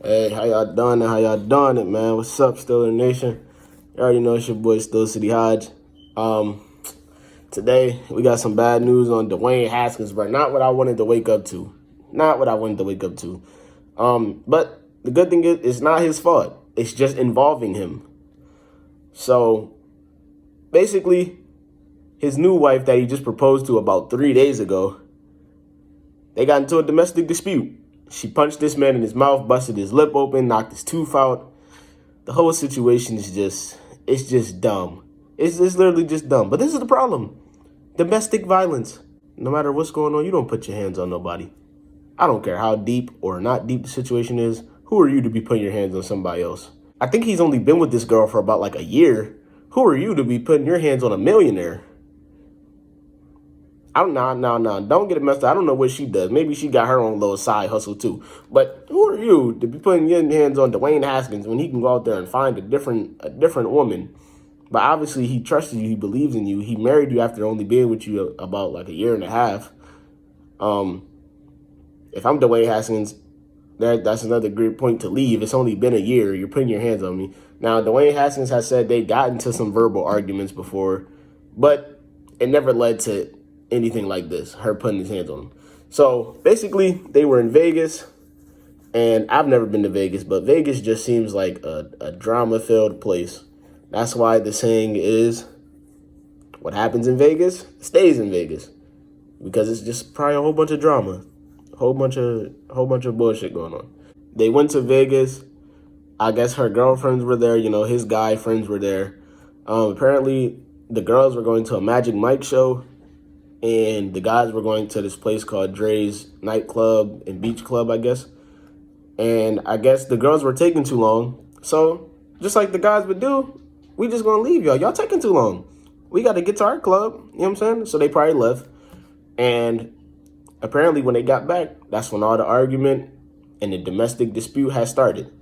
Hey, how y'all doing it? How y'all doing it, man? What's up, Steeler Nation? You already know it's your boy, Still City Hodge. Today, we got some bad news on Dwayne Haskins, but not what I wanted to wake up to. Not what I wanted to wake up to. But the good thing is, it's not his fault. It's just involving him. So, basically, his new wife that he just proposed to about 3 days ago, they got into a domestic dispute. She punched this man in his mouth, busted his lip open, knocked his tooth out. The whole situation is it's just dumb. It's literally just dumb. But this is the problem. Domestic violence. No matter what's going on, you don't put your hands on nobody. I don't care how deep or not deep the situation is. Who are you to be putting your hands on somebody else? I think he's only been with this girl for about like a year. Who are you to be putting your hands on a millionaire? Don't get it messed up. I don't know what she does. Maybe she got her own little side hustle too. But who are you to be putting your hands on Dwayne Haskins when he can go out there and find a different woman? But obviously he trusted you. He believes in you. He married you after only being with you about like a year and a half. If I'm Dwayne Haskins, that's another great point to leave. It's only been a year. You're putting your hands on me. Now, Dwayne Haskins has said they got into some verbal arguments before, but it never led to anything like this, her putting his hands on him. So basically, they were in Vegas, and I've never been to Vegas, but Vegas just seems like a drama-filled place. That's why the saying is, what happens in Vegas stays in Vegas, because it's just probably a whole bunch of drama, a whole bunch of bullshit going on. They went to Vegas. I guess her girlfriends were there. His guy friends were there. Apparently, the girls were going to a Magic Mike show, and the guys were going to this place called Dre's Nightclub and Beach Club, I guess. And I guess the girls were taking too long. So just like the guys would do, we just going to leave y'all. Y'all taking too long. We got to get to our club. You know what I'm saying? So they probably left. And apparently when they got back, that's when all the argument and the domestic dispute has started.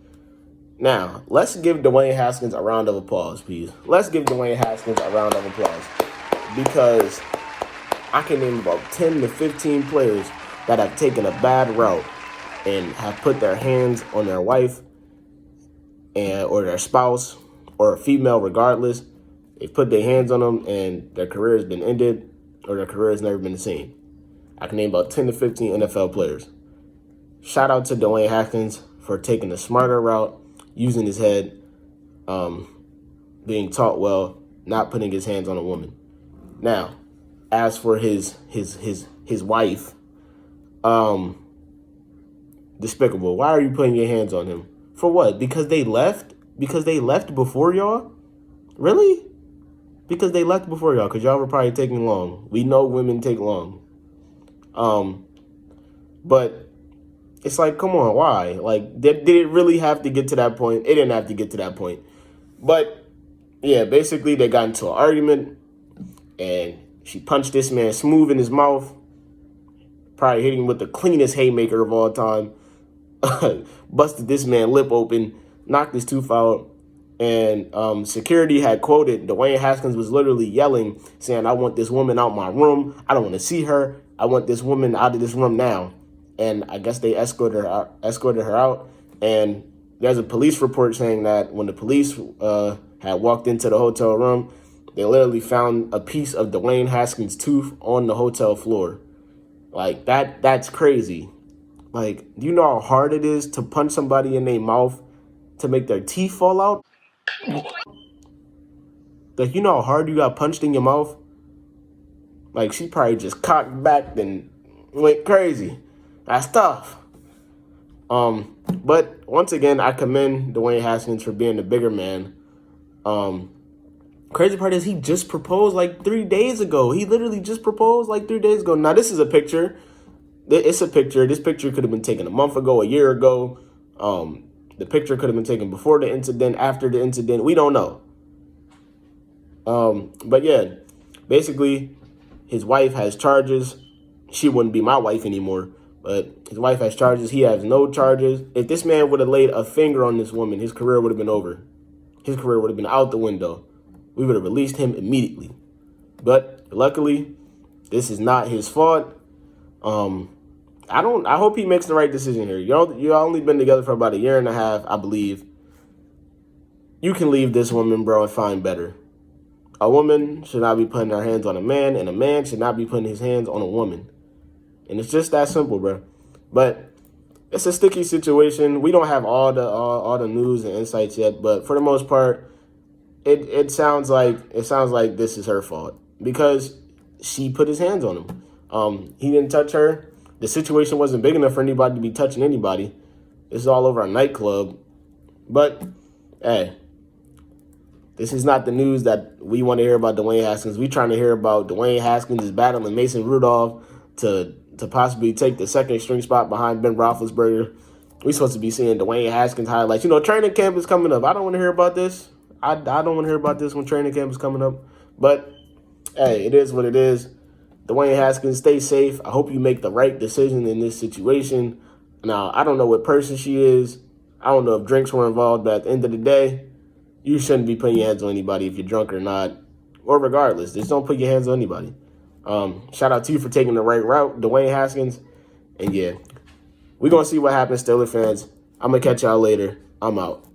Now, let's give Dwayne Haskins a round of applause, please. Let's give Dwayne Haskins a round of applause. Because I can name about 10 to 15 players that have taken a bad route and have put their hands on their wife or their spouse or a female regardless. They've put their hands on them and their career has been ended or their career has never been the same. I can name about 10 to 15 NFL players. Shout out to Dwayne Haskins for taking the smarter route, using his head, being taught well, not putting his hands on a woman. Now, as for his wife, despicable. Why are you putting your hands on him? For what? Because they left? Because they left before y'all? Really? Because they left before y'all, because y'all were probably taking long. We know women take long. But it's like, come on, why? Like, did it really have to get to that point? It didn't have to get to that point. But, yeah, basically they got into an argument, and she punched this man smooth in his mouth, probably hitting him with the cleanest haymaker of all time, busted this man lip open, knocked his tooth out, and security had quoted Dwayne Haskins was literally yelling, saying, "I want this woman out my room. I don't want to see her. I want this woman out of this room now." And I guess they escorted her out. And there's a police report saying that when the police had walked into the hotel room, they literally found a piece of Dwayne Haskins' tooth on the hotel floor. Like, that's crazy. Like, do you know how hard it is to punch somebody in their mouth to make their teeth fall out? Like, you know how hard you got punched in your mouth? Like, she probably just cocked back and went crazy. That's tough. But once again, I commend Dwayne Haskins for being the bigger man. Crazy part is he just proposed like 3 days ago. He literally just proposed like 3 days ago. Now, this is a picture. It's a picture. This picture could have been taken a month ago, a year ago. The picture could have been taken before the incident, after the incident. We don't know. But yeah, basically, his wife has charges. She wouldn't be my wife anymore. But his wife has charges. He has no charges. If this man would have laid a finger on this woman, his career would have been over. His career would have been out the window. We would have released him immediately. But luckily, this is not his fault. I I hope he makes the right decision here. You only been together for about a year and a half, I believe. You can leave this woman, bro, and find better. A woman should not be putting her hands on a man, and a man should not be putting his hands on a woman. And it's just that simple, bro. But it's a sticky situation. We don't have all the news and insights yet, but for the most part, it sounds like this is her fault because she put his hands on him. He didn't touch her. The situation wasn't big enough for anybody to be touching anybody. This is all over a nightclub. But hey, this is not the news that we want to hear about Dwayne Haskins. We trying to hear about Dwayne Haskins is battling Mason Rudolph to possibly take the second string spot behind Ben Roethlisberger. We supposed to be seeing Dwayne Haskins highlights. Training camp is coming up. I don't want to hear about this. I don't want to hear about this when training camp is coming up. But hey, it is what it is. Dwayne Haskins, stay safe. I hope you make the right decision in this situation. Now, I don't know what person she is. I don't know if drinks were involved, but at the end of the day, you shouldn't be putting your hands on anybody if you're drunk or not. Or regardless, just don't put your hands on anybody. Shout out to you for taking the right route, Dwayne Haskins. And yeah, we're going to see what happens, Steelers fans. I'm going to catch y'all later. I'm out.